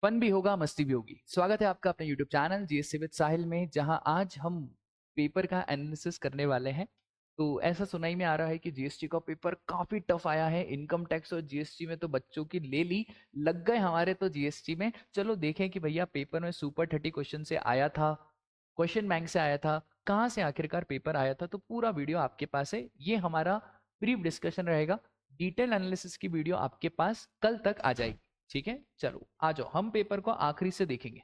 Fun भी होगा, मस्ती भी होगी। स्वागत है आपका अपने YouTube चैनल जीएसटी विद साहिल में, जहां आज हम पेपर का एनालिसिस करने वाले हैं। तो ऐसा सुनाई में आ रहा है कि जीएसटी का पेपर काफी टफ आया है। इनकम टैक्स और जीएसटी में तो बच्चों की ले ली, लग गए हमारे तो जीएसटी में। चलो देखें कि भैया पेपर में सुपर 30 क्वेश्चन से आया था, क्वेश्चन बैंक से आया था, कहाँ से आखिरकार पेपर आया था। तो पूरा वीडियो आपके पास है, ये हमारा ब्रीफ डिस्कशन रहेगा। डिटेल एनालिसिस की वीडियो आपके पास कल तक आ जाएगी। ठीक है, चलो आ जाओ, हम पेपर को आखिरी से देखेंगे।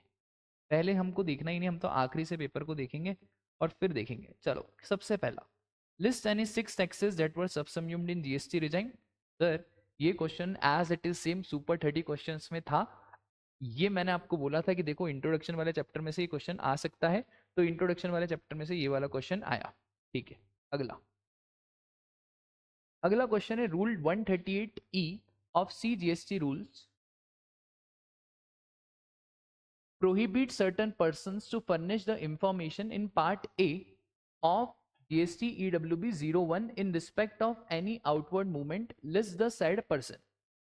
पहले हमको देखना ही नहीं, हम तो आखिरी से पेपर को देखेंगे और फिर देखेंगे। चलो, सबसे पहला, list any 6 taxes that were subsumed in GST regime. Sir, ये question as it is same super 30 questions में था। ये मैंने आपको बोला था कि देखो इंट्रोडक्शन वाले चैप्टर में से ये क्वेश्चन आ सकता है, तो इंट्रोडक्शन वाले चैप्टर में से ये वाला क्वेश्चन आया। ठीक है, अगला अगला क्वेश्चन है rule 138E of CGST rules prohibit certain persons to furnish the information in part A of GST EWB 01 in respect of any outward movement list the said person।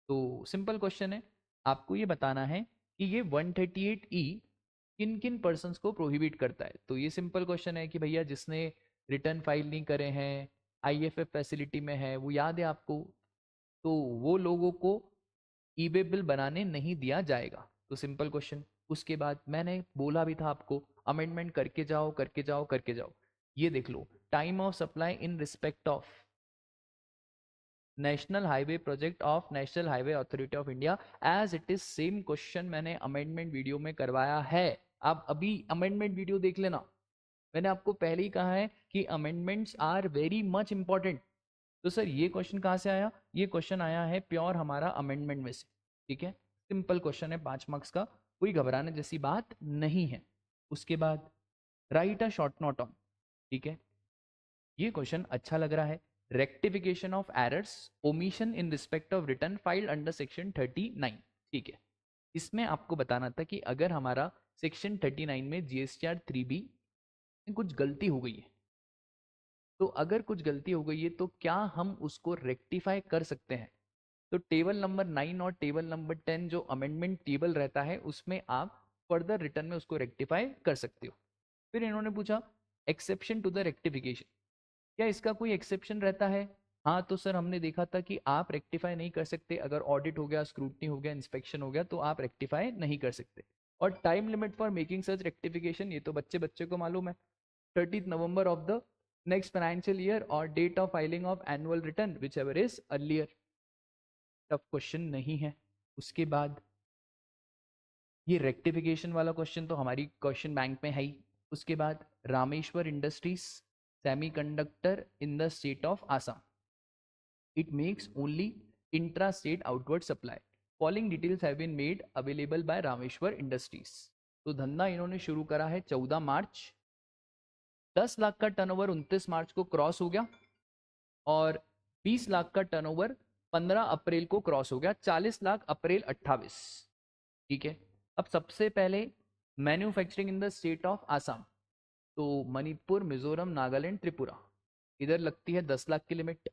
तो सिंपल क्वेश्चन है, आपको ये बताना है कि ये 138E किन किन पर्सन्स को प्रोहिबिट करता है। तो ये सिंपल क्वेश्चन है कि भैया जिसने रिटर्न फाइल नहीं करे हैं, IFF फैसिलिटी में है, वो याद है आपको, तो वो लोगों को ईबे बिल बनाने नहीं दिया जाएगा। तो सिंपल क्वेश्चन। उसके बाद मैंने बोला भी था आपको, अमेंडमेंट करके जाओ करके जाओ करके जाओ। ये देख लो, time of supply in respect of national highway project of national highway authority of India, as it is same question मैंने अमेंडमेंट वीडियो में करवाया है। आप अभी अमेंडमेंट वीडियो देख लेना। मैंने आपको पहले ही कहा है कि amendments are very much important. तो सर ये क्वेश्चन कहाँ से आया? ये क्वेश्चन आया है प्योर हमारा अमेंडमेंट में से। ठीक है, सिंपल क्वेश्चन है, 5 मार्क्स का, कोई घबराने जैसी बात नहीं है। उसके बाद right a short note on. ठीक है, ये क्वेश्चन अच्छा लग रहा है। Rectification of errors omission in respect of return filed under section 39। ठीक है, इसमें आपको बताना था कि अगर हमारा सेक्शन 39 में GSTR 3B में कुछ गलती हो गई है, तो अगर कुछ गलती हो गई है तो क्या हम उसको रेक्टिफाई कर सकते हैं। तो टेबल नंबर 9 और टेबल नंबर 10 जो अमेंडमेंट टेबल रहता है, उसमें आप फर्दर रिटर्न में उसको रेक्टिफाई कर सकते हो। फिर इन्होंने पूछा एक्सेप्शन टू द रेक्टिफिकेशन, क्या इसका कोई एक्सेप्शन रहता है? हाँ, तो सर हमने देखा था कि आप रेक्टिफाई नहीं कर सकते, अगर ऑडिट हो गया, स्क्रूटनी हो गया, इंस्पेक्शन हो गया, तो आप रेक्टिफाई नहीं कर सकते। और time limit for making such rectification, ये तो बच्चे बच्चे को मालूम है, 30 November of the next financial year और date of filing of annual return whichever is earlier. Tough question नहीं है। उसके बाद ये रेक्टिफिकेशन वाला क्वेश्चन तो हमारी क्वेश्चन बैंक में है ही। उसके बाद Rameshwar industries semiconductor in the state of Assam, it makes only intra state outward supply, following details have been made available by Rameshwar industries. तो धंधा इन्होंने शुरू करा है 14 मार्च, 10 लाख का टर्नओवर 29 मार्च को क्रॉस हो गया, और 20 लाख का टर्नओवर 15 अप्रैल को क्रॉस हो गया, 40 लाख अप्रैल 28। ठीक है, अब सबसे पहले manufacturing in the state of Assam, तो मणिपुर, मिजोरम, नागालैंड, त्रिपुरा, इधर लगती है 10 लाख की लिमिट।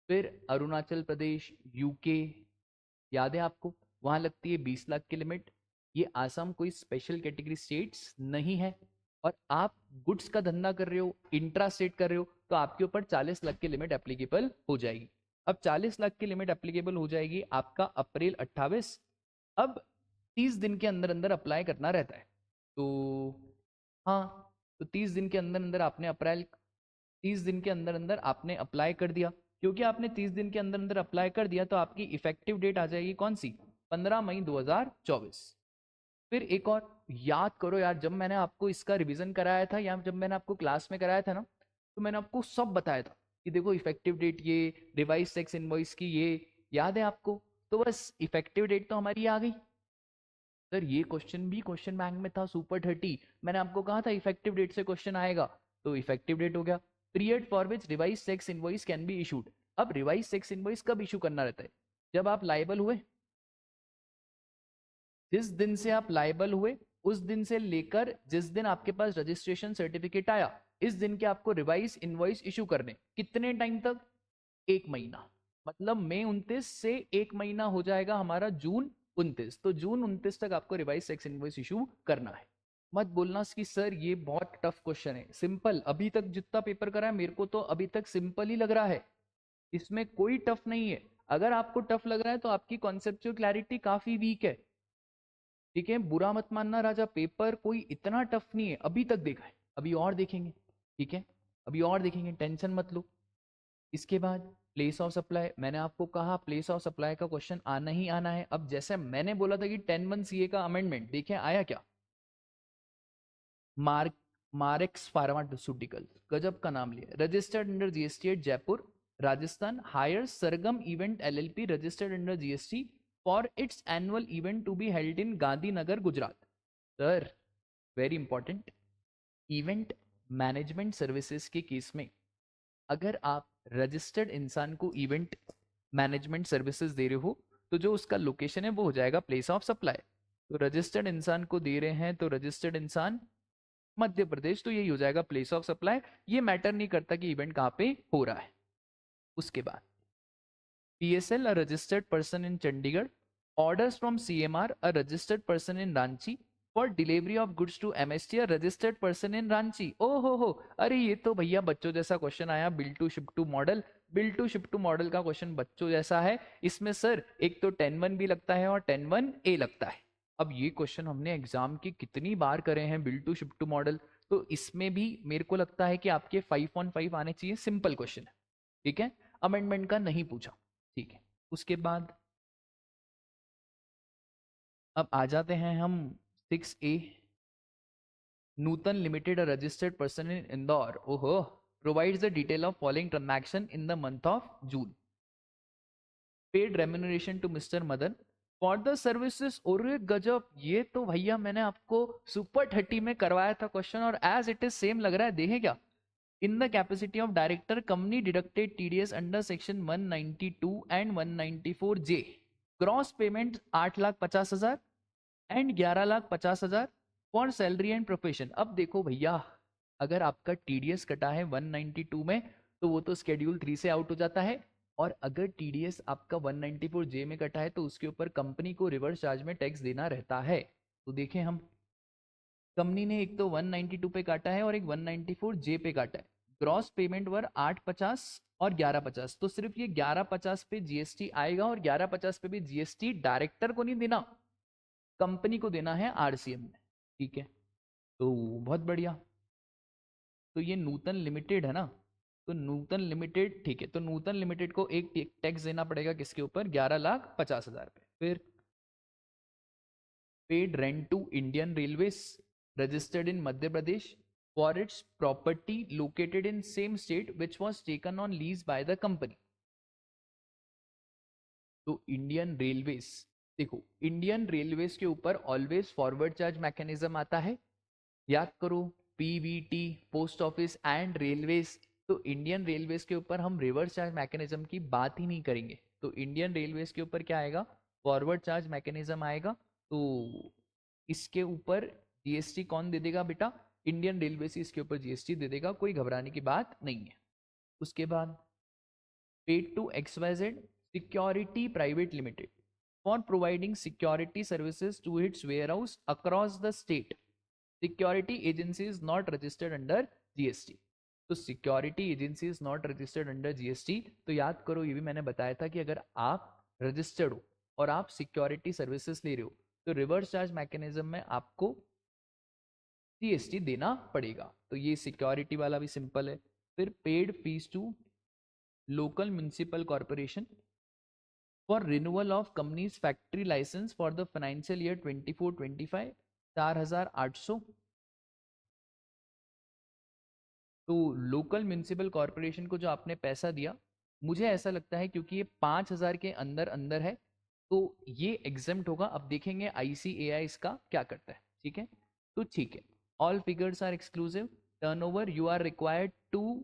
फिर अरुणाचल प्रदेश, यूके, याद है आपको, वहां लगती है 20 लाख की लिमिट। ये आसाम कोई स्पेशल कैटेगरी स्टेट्स नहीं है, और आप गुड्स का धंधा कर रहे हो, इंट्रा स्टेट कर रहे हो, तो आपके ऊपर 40 लाख की लिमिट एप्लीकेबल हो जाएगी। अब 40 लाख की लिमिट एप्लीकेबल हो जाएगी आपका अप्रैल 28। अब 30 दिन के अंदर अंदर अप्लाई करना रहता है। तो हाँ, तो 30 दिन के अंदर अंदर आपने अप्रैल 30 दिन के अंदर अंदर आपने अप्लाई कर दिया। क्योंकि आपने 30 दिन के अंदर अंदर अप्लाई कर दिया, तो आपकी इफेक्टिव डेट आ जाएगी कौन सी? 15 मई 2024। फिर एक और याद करो यार, जब मैंने आपको इसका रिवीजन कराया था, या जब मैंने आपको क्लास में कराया था ना, तो मैंने आपको सब बताया था कि देखो इफेक्टिव डेट ये, रिवाइज टैक्स इनवॉइस की ये, याद है आपको? तो बस इफेक्टिव डेट तो हमारी आ गई। सर ये क्वेश्चन भी क्वेश्चन बैंक में था सुपर 30, मैंने आपको कहा था इफेक्टिव डेट से क्वेश्चन आएगा, तो इफेक्टिव डेट हो गया। Period for which revise tax invoice can be issued, अब रिवाइज टैक्स इनवॉइस कब इशू करना रहता है? जब आप लायबल हुए, जिस दिन से आप लायबल हुए उस दिन से लेकर जिस दिन आपके पास रजिस्ट्रेशन सर्टिफिकेट आया, इस दिन के आपको रिवाइज इनवॉइस इशू करने। कितने टाइम तक? 1 महीना। मतलब मई 29 से 1 महीना हो जाएगा हमारा जून 29, तो जून 29 तक आपको रिवाइज टैक्स इनवॉइस इशू करना है। मत बोलना कि सर ये बहुत टफ क्वेश्चन है। सिंपल, अभी तक जितना पेपर करा है मेरे को तो अभी तक सिंपल ही लग रहा है, इसमें कोई टफ नहीं है। अगर आपको टफ लग रहा है तो आपकी कॉन्सेप्चुअल क्लैरिटी काफी वीक है, ठीक है। बुरा मत मानना राजा, पेपर कोई इतना टफ नहीं है अभी तक देखा है, अभी और देखेंगे, ठीक है, अभी और देखेंगे, टेंशन मत लो। इसके बाद प्लेस ऑफ सप्लाई, मैंने आपको कहा प्लेस ऑफ सप्लाई का क्वेश्चन आना ही आना है। अब जैसे मैंने बोला था कि 10(1) सीए का अमेंडमेंट, देखें आया क्या। मार्क मारेक्स फार्मास्यूटिकल, गजब का नाम लिया, registered under GST at Jaipur Rajasthan, hire Sargam event LLP registered under GST for its annual event to be held in Gandhinagar Gujarat. Sir very important, event management services के केस में अगर आप रजिस्टर्ड इंसान को इवेंट मैनेजमेंट सर्विसेज दे रहे हो तो जो उसका लोकेशन है वो हो जाएगा प्लेस ऑफ सप्लाई। तो रजिस्टर्ड इंसान को दे रहे हैं तो रजिस्टर्ड इंसान मध्य प्रदेश, तो यही हो जाएगा प्लेस ऑफ सप्लाई। ये मैटर नहीं करता कि इवेंट कहाँ पे हो रहा है। उसके बाद PSL, a registered person in Chandigarh, orders from CMR, a registered person in Ranchi, for delivery of goods to MST, a registered person in Ranchi। ओ हो, अरे ये तो भैया बच्चों जैसा क्वेश्चन आया, bill to ship to model. Bill to ship to model का question बच्चों जैसा है। इसमें सर एक तो 10(1) भी लगता है और 10(1) A लगता है। अब ये क्वेश्चन हमने एग्जाम की कितनी बार करे हैं, bill to ship to model, तो इसमें भी मेरे को लगता है कि आपके 5 on 5 आने चाहिए। सिंपल क्वेश्चन है, ठीक है, अमेंडमेंट का नहीं पूछा, ठीक है। उसके बाद अब आ जाते हैं हम 6A, Nutan limited, a registered person in Indore, ओहो, provides the detail of following transaction in the month of June. Paid remuneration to mister Madan for the services. और गजब, ये तो भैया मैंने आपको सुपर 30 में करवाया था क्वेश्चन, और एज इट इज सेम लग रहा है, देखें क्या। In the capacity of director company deducted TDS under section 192 and 194J, gross payment 8,50,000 and 11,50,000 for salary and profession. अब देखो भैया, अगर आपका TDS कटा है 192 में तो वो तो स्केड्यूल 3 से आउट हो जाता है, और अगर TDS आपका 194J में कटा है तो उसके ऊपर कंपनी को रिवर्स चार्ज में टैक्स देना रहता है। तो देखें हम, कंपनी ने एक तो 192 पे काटा है और एक 194J पे काटा है। ग्रॉस पेमेंट वर 850 और 1150, तो सिर्फ ये 1150 पे GST आएगा, और 1150 पे भी GST डायरेक्टर को नहीं देना, कंपनी को देना है RCM में, ठीक है। तो बहुत बढ़िया, तो ये नूतन लिमिटेड है ना, तो नूतन लिमिटेड, ठीक है, तो नूतन लिमिटेड को एक टैक्स देना पड़ेगा किसके ऊपर, 11,50,000 पे। फिर paid rent to Indian railways registered in Madhya Pradesh for its property located in same state which was taken on lease by the company. तो इंडियन रेलवेज, देखो इंडियन रेलवेज के ऊपर ऑलवेज फॉरवर्ड चार्ज मैकेनिज्म आता है, याद करो, PVT, post office and railways. तो Indian railways के ऊपर हम रिवर्स चार्ज मैकेनिज्म की बात ही नहीं करेंगे, तो इंडियन रेलवेज के ऊपर क्या आएगा, फॉरवर्ड चार्ज मैकेनिज्म आएगा। तो इसके ऊपर GST कौन दे देगा बेटा, इंडियन रेलवे से इसके ऊपर GST दे देगा, कोई घबराने की बात नहीं है। उसके बाद paid to XYZ security private limited for providing security services to its warehouse across the state, security agency is not registered under GST। तो security agency is not registered under GST, तो याद करो ये भी मैंने बताया था कि अगर आप रजिस्टर्ड हो और आप सिक्योरिटी सर्विसेज ले रहे हो तो रिवर्स चार्ज मैकेनिज्म में आपको GST देना पड़ेगा। तो ये सिक्योरिटी वाला भी सिंपल है। फिर paid fees to local municipal corporation for renewal of company's factory licence for the financial year 24-25, 4,800। तो लोकल म्युनिसिपल कॉर्पोरेशन को जो आपने पैसा दिया, मुझे ऐसा लगता है क्योंकि ये 5,000 के अंदर अंदर है तो ये एग्जेम्प्ट होगा। अब देखेंगे ICAI इसका क्या करता है, ठीक है। तो ठीक है, all figures are exclusive, turnover you are required to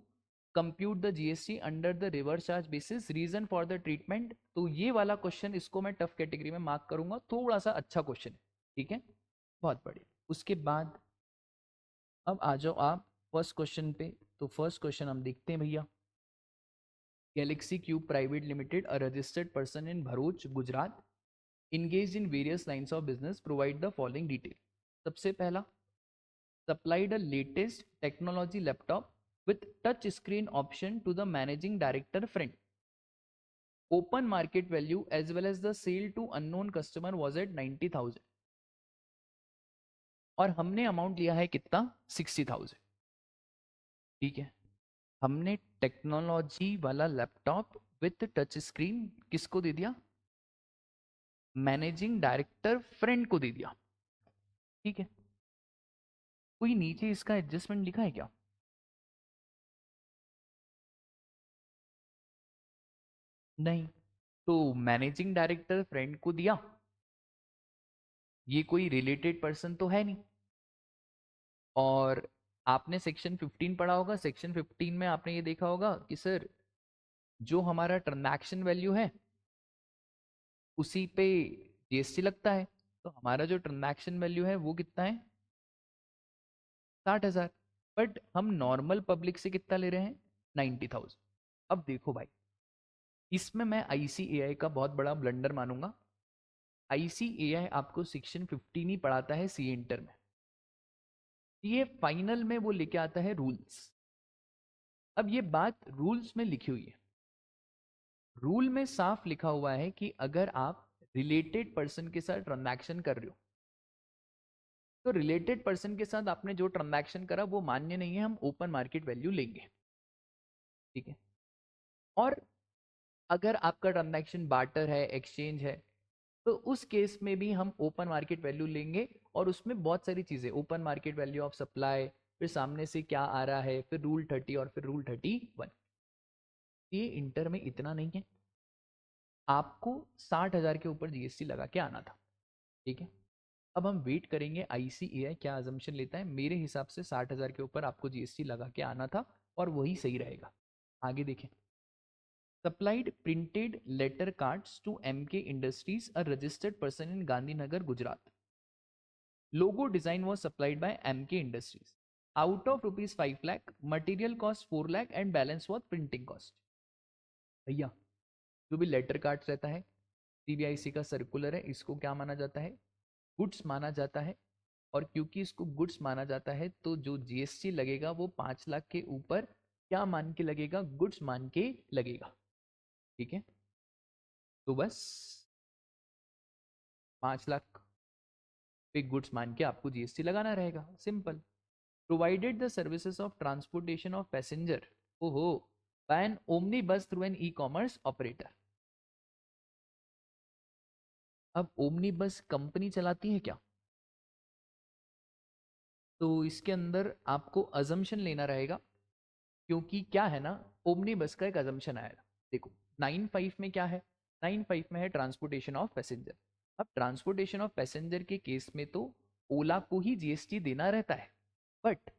compute the GST under the reverse charge basis, reason for the treatment. तो ये वाला क्वेश्चन, इसको मैं टफ कैटेगरी में मार्क करूंगा, थोड़ा सा अच्छा क्वेश्चन है, ठीक है, बहुत बढ़िया। उसके बाद अब आ जाओ आप फर्स्ट क्वेश्चन पे। तो फर्स्ट क्वेश्चन हम देखते हैं भैया, Galaxy cube private limited, a registered person in Bharuch Gujarat, engaged in various lines of business provide the following detail. सबसे पहला, supplied a latest technology laptop with touch screen option to the managing director friend. Open market value as well as the sale to unknown customer was at 90,000 और हमने amount लिया है कितना, 60,000. ठीक है, हमने टेक्नोलॉजी वाला लैपटॉप विथ टच स्क्रीन किसको दे दिया, मैनेजिंग डायरेक्टर फ्रेंड को दे दिया. ठीक है, कोई नीचे इसका एडजस्टमेंट लिखा है क्या, नहीं. तो मैनेजिंग डायरेक्टर फ्रेंड को दिया, ये कोई रिलेटेड पर्सन तो है नहीं. और आपने सेक्शन 15 पढ़ा होगा, सेक्शन 15 में आपने ये देखा होगा कि सर जो हमारा ट्रांजैक्शन वैल्यू है उसी पे जीएसटी लगता है. तो हमारा जो ट्रांजैक्शन वैल्यू है वो कितना है, 60,000. बट हम नॉर्मल पब्लिक से कितना ले रहे हैं, 90,000. अब देखो भाई, इसमें मैं आईसीएआई का बहुत बड़ा ब्लंडर मानूंगा. आईसीएआई आपको सेक्शन 15 ही पढ़ाता है सी इंटर में. ये फाइनल में वो लेके आता है रूल्स. अब ये बात रूल्स में लिखी हुई है, रूल में साफ लिखा हुआ है कि अगर आप रिलेटेड पर्सन के साथ ट्रांजैक्शन कर रहे हो तो रिलेटेड पर्सन के साथ आपने जो ट्रांजैक्शन करा वो मान्य नहीं है, हम ओपन मार्केट वैल्यू लेंगे. ठीक है, और अगर आपका ट्रांजैक्शन बार्टर है, एक्सचेंज है, तो उस केस में भी हम ओपन मार्केट वैल्यू लेंगे. और उसमें बहुत सारी चीजें, open market value of supply, फिर सामने से क्या आ रहा है, फिर रूल 30 और फिर रूल 31. ये इंटर में इतना नहीं है, आपको 60,000 के ऊपर जीएसटी लगा के आना था. ठीक है, अब हम वेट करेंगे आईसीएआई क्या अजम्पशन लेता है. मेरे हिसाब से 60,000 के ऊपर आपको जीएसटी लगा के आना था और वही सही रहेगा. आगे देखें. Supplied printed letter cards to MK industries, a registered person in Gandhinagar, Gujarat. Logo design was supplied by MK Industries. Out of rupees 5 lakh, material cost 4 lakh and balance was printing cost. भैया, जो भी लेटर कार्ड रहता है, CBIC का circular है, इसको क्या माना जाता है, गुड्स माना जाता है. और क्योंकि इसको गुड्स माना जाता है तो जो जीएसटी लगेगा वो 5 लाख के ऊपर क्या मान के लगेगा, गुड्स मान के लगेगा. ठीक है, तो बस 5 लाख पे गुड्स मान के आपको जीएसटी लगाना रहेगा, simple. Provided the services of transportation of passenger, ओहो, by an omni bus through an e commerce operator. अब ओमनी बस कंपनी चलाती है क्या, तो इसके अंदर आपको अजम्पशन लेना रहेगा. क्योंकि क्या है ना, ओमनी बस का एक अजम्पशन आएगा. देखो 9(5) में क्या है, 9(5) में है ट्रांसपोर्टेशन ऑफ पैसेंजर. अब ट्रांसपोर्टेशन ऑफ पैसेंजर के केस में तो ओला को ही जीएसटी देना रहता है. बट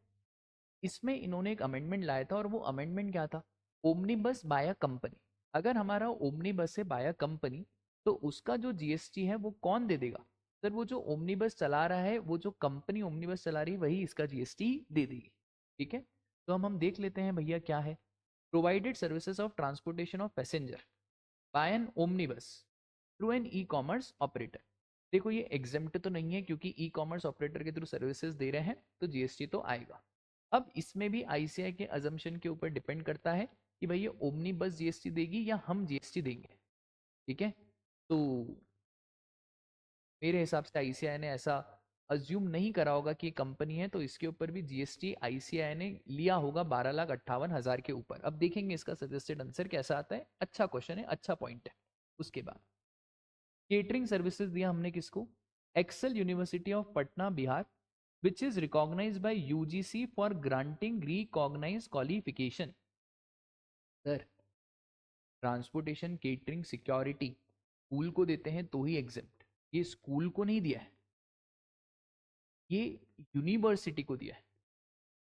इसमें इन्होंने एक अमेंडमेंट लाया था और वो अमेंडमेंट क्या था, ओमनी बस बाय कंपनी. अगर हमारा ओमनी बस है बाय कंपनी तो उसका जो जीएसटी है वो कौन दे देगा, सर वो जो ओमनी बस चला रहा है, वो जो कंपनी ओमनी बस चला रही है वही इसका जीएसटी दे देगी. ठीक है, तो हम देख लेते हैं भैया क्या है. Provided services of transportation of passenger by an omni bus through an e commerce operator. देखो ये एग्जेम्प्ट तो नहीं है क्योंकि ई कॉमर्स ऑपरेटर के थ्रू सर्विसेज दे रहे हैं तो जीएसटी तो आएगा. अब इसमें भी आईसीआई के अजम्पशन के ऊपर डिपेंड करता है कि भाई ये ओमनी बस जीएसटी देगी या हम जीएसटी देंगे. ठीक है, तो मेरे हिसाब से आईसीआई ने ऐसा अज्यूम नहीं करा होगा कि कंपनी है, तो इसके ऊपर भी जीएसटी आईसीआई ने लिया होगा 12,58,000 के ऊपर. अब देखेंगे इसका सजेस्टेड आंसर कैसा आता है. अच्छा क्वेश्चन है, अच्छा पॉइंट है. उसके बाद केटरिंग सर्विसेज दिया हमने किसको, excel university of Patna Bihar, which is recognized by UGC for granting recognized qualification. Sir transportation, catering, security school को देते हैं तो ही एग्जेम्प्ट, ये स्कूल को नहीं दिया है, ये यूनिवर्सिटी को दिया है.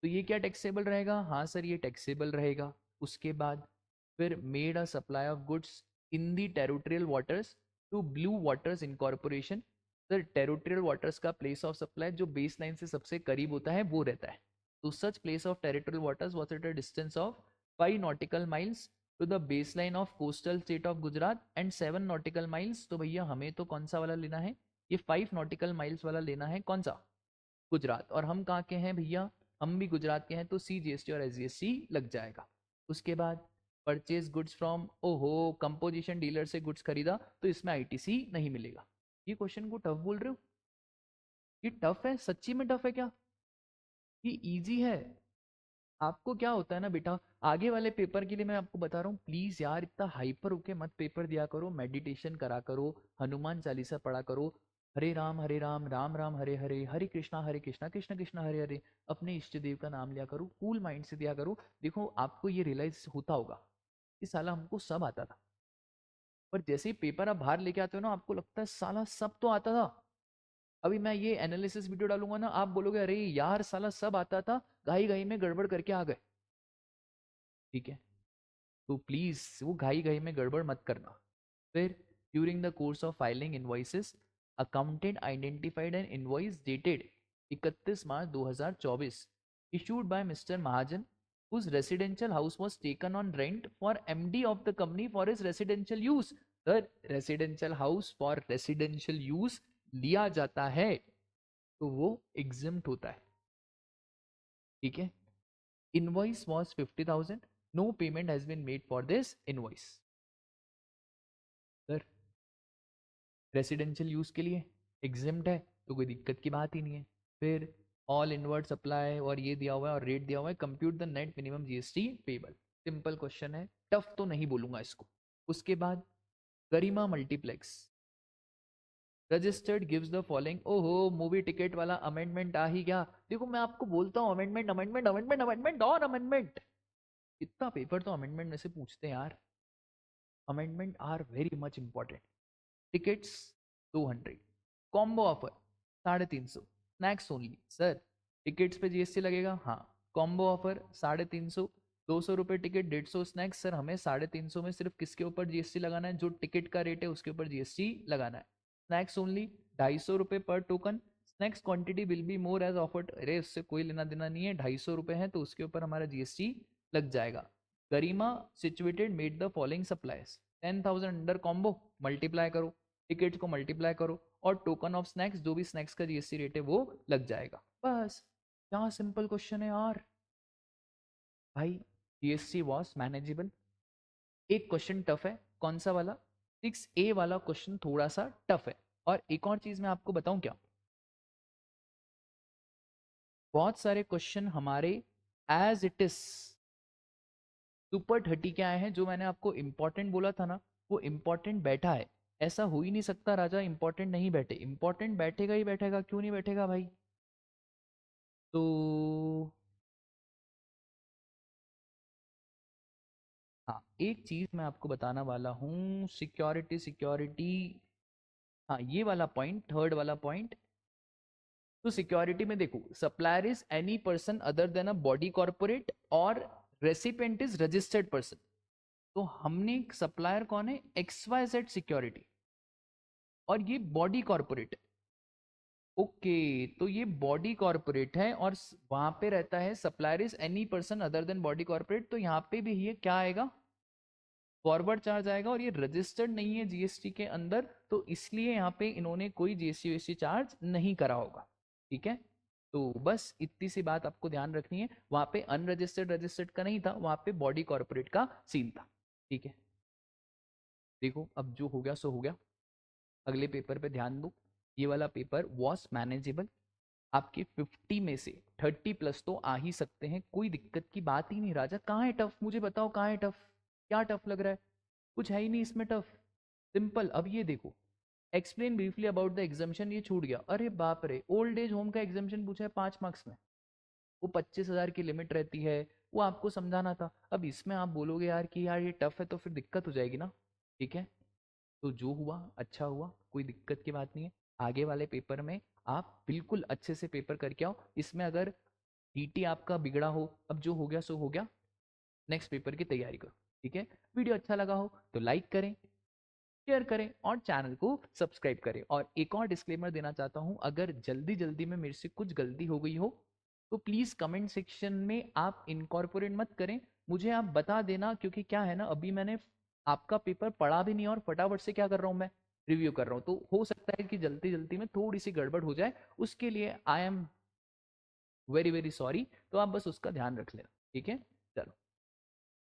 तो ये क्या टैक्सेबल रहेगा, हाँ सर ये टैक्सेबल रहेगा. उसके बाद फिर made a supply of goods in the territorial waters to blue waters incorporation. Sir territorial waters का प्लेस ऑफ सप्लाई जो बेस लाइन से सबसे करीब होता है वो रहता है. तो such place of territorial waters was at a distance of 5 nautical miles to the base line of coastal state of Gujarat and 7 nautical miles. तो भैया हमें तो कौन सा वाला लेना है, ये 5 नॉटिकल माइल्स वाला लेना है, कौन सा, गुजरात। और हम कहाँ के हैं भैया, हम भी गुजरात के हैं, तो CGST और SGST लग जाएगा। उसके बाद परचेज गुड्स फ्रॉम, ओहो कंपोजिशन डीलर से गुड्स खरीदा, तो इसमें ITC नहीं मिलेगा। ये क्वेश्चन को टफ बोल रहे हो, ये टफ है, सच्ची में टफ है क्या, ये इजी है। आपको क्या होता है ना बेटा, आगे वाले पेपर के लिए मैं आपको बता रहा हूँ, प्लीज यार इतना हाइपर होके मत पेपर दिया करो, मेडिटेशन करा करो, हनुमान चालीसा पढ़ा करो, हरे राम राम राम हरे हरे, हरे कृष्णा कृष्ण कृष्ण हरे हरे, अपने इष्ट देव का नाम लिया करो, कूल माइंड से दिया करो। देखो आपको ये रियलाइज होता होगा कि साला हमको सब आता था, पर जैसे ही पेपर आप बाहर लेके आते हो ना, आपको लगता है साला सब तो आता था। अभी मैं ये एनालिसिस वीडियो डालूंगा ना, आप बोलोगे अरे यार साला सब आता था, घाई घाई में गड़बड़ करके आ गए। ठीक है, तो प्लीज वो घाई घाई में गड़बड़ मत करना। फिर during the course of filing invoices, accountant identified N invoice dated 31 March 2024 issued by Mr. Mahajan, whose residential house was taken on rent for MD of the company for his residential use। The residential house for residential use लिया जाता है तो वो exempt होता है। ठीक है, invoice was 50,000, no payment has been made for this invoice। Sir residential use के लिए एग्जिम्ड है तो कोई दिक्कत की बात ही नहीं है। फिर ऑल इनवर्ड सप्लाई और ये दिया हुआ है और रेट दिया हुआ है, compute the net minimum GST payable. Simple question है, टफ तो नहीं बोलूंगा इसको। उसके बाद गरिमा multiplex registered gives the following, ओहो मूवी टिकट वाला अमेंडमेंट आ ही गया। देखो मैं आपको बोलता हूँ अमेंडमेंट अमेंडमेंट अमेंडमेंट अमेंडमेंट और अमेंडमेंट, इतना पेपर तो अमेंडमेंट में से पूछते हैं यार। Amendment are very much important. Tickets 200, combo offer 350, snacks only. Sir tickets पे GST लगेगा, हाँ। कॉम्बो ऑफर 350, 200 रुपये टिकट 150 स्नैक्स। सर हमें 350 में सिर्फ किसके ऊपर GST लगाना है, जो टिकट का रेट है उसके ऊपर GST लगाना है। स्नैक्स ओनली 250 रुपये पर token, snacks quantity will be more as offered. अरे उससे कोई लेना देना नहीं है, 250 रुपये है तो उसके ऊपर हमारा GST लग जाएगा। Garima situated made the following supplies, 10,000 under combo, multiply करो टिकट को, मल्टीप्लाई करो और टोकन ऑफ स्नैक्स, जो भी स्नैक्स का GST रेट है वो लग जाएगा। बस क्या सिंपल क्वेश्चन है यार भाई। GST was manageable. एक क्वेश्चन टफ है, कौन सा वाला, 6A वाला क्वेश्चन थोड़ा सा टफ है। और एक और चीज मैं आपको बताऊं क्या, बहुत सारे क्वेश्चन हमारे एज इट इज सुपर 30 के आए हैं, जो मैंने आपको इंपॉर्टेंट बोला था ना वो इंपॉर्टेंट बैठा है। ऐसा हो ही नहीं सकता राजा इंपॉर्टेंट नहीं बैठे, इंपॉर्टेंट बैठेगा ही बैठेगा, क्यों नहीं बैठेगा भाई। तो हाँ एक चीज मैं आपको बताना वाला हूँ, सिक्योरिटी सिक्योरिटी, हाँ ये वाला पॉइंट, थर्ड वाला पॉइंट। तो सिक्योरिटी में देखो, supplier is any person other than a body corporate और रेसिपेंट इज रजिस्टर्ड पर्सन। तो हमने सप्लायर कौन है, XYZ सिक्योरिटी, और ये बॉडी कॉर्पोरेट। ओके तो ये बॉडी कॉर्पोरेट है और वहां पे रहता है supplier is any person other than body corporate, तो यहाँ पे भी ये क्या आएगा, फॉरवर्ड चार्ज आएगा, और ये रजिस्टर्ड नहीं है GST के अंदर, तो इसलिए यहाँ पे इन्होंने कोई GST चार्ज नहीं करा होगा। ठीक है, तो बस इतनी सी बात आपको ध्यान रखनी है, वहां पे अनरजिस्टर्ड रजिस्टर्ड का नहीं था, वहां पे बॉडी कॉर्पोरेट का सीन था। ठीक है, देखो अब जो हो गया सो हो गया, अगले पेपर पे ध्यान दो। ये वाला पेपर वॉज मैनेजेबल, आपके 50 में से 30+ तो आ ही सकते हैं, कोई दिक्कत की बात ही नहीं। राजा कहाँ है टफ, मुझे बताओ कहाँ है टफ, क्या टफ लग रहा है, कुछ है ही नहीं इसमें टफ, सिंपल। अब ये देखो, एक्सप्लेन ब्रीफली अबाउट द एग्जामेशन, ये छूट गया, अरे बाप रे, ओल्ड एज होम का एग्जामेशन पूछा है 5 मार्क्स में, वो 25,000 की लिमिट रहती है, वो आपको समझाना था। अब इसमें आप बोलोगे यार कि यार ये टफ है, तो फिर दिक्कत हो जाएगी ना। ठीक है, तो जो हुआ अच्छा हुआ, कोई दिक्कत की बात नहीं है। आगे वाले पेपर में आप बिल्कुल अच्छे से पेपर करके आओ, इसमें अगर DT आपका बिगड़ा हो, अब जो हो गया सो हो गया, नेक्स्ट पेपर की तैयारी करो। ठीक है, वीडियो अच्छा लगा हो तो लाइक करें, शेयर करें और चैनल को सब्सक्राइब करें। और एक और डिस्क्लेमर देना चाहता हूं, अगर जल्दी जल्दी में मेरे से कुछ गलती हो गई हो तो प्लीज कमेंट सेक्शन में आप इनकॉर्पोरेट मत करें, मुझे आप बता देना, क्योंकि क्या है ना, अभी मैंने आपका पेपर पढ़ा भी नहीं और फटाफट से क्या कर रहा हूँ मैं, रिव्यू कर रहा हूँ, तो हो सकता है कि जल्दी जल्दी में थोड़ी सी गड़बड़ हो जाए, उसके लिए I am very very sorry. तो आप बस उसका ध्यान रख लेना, ठीक है। चलो।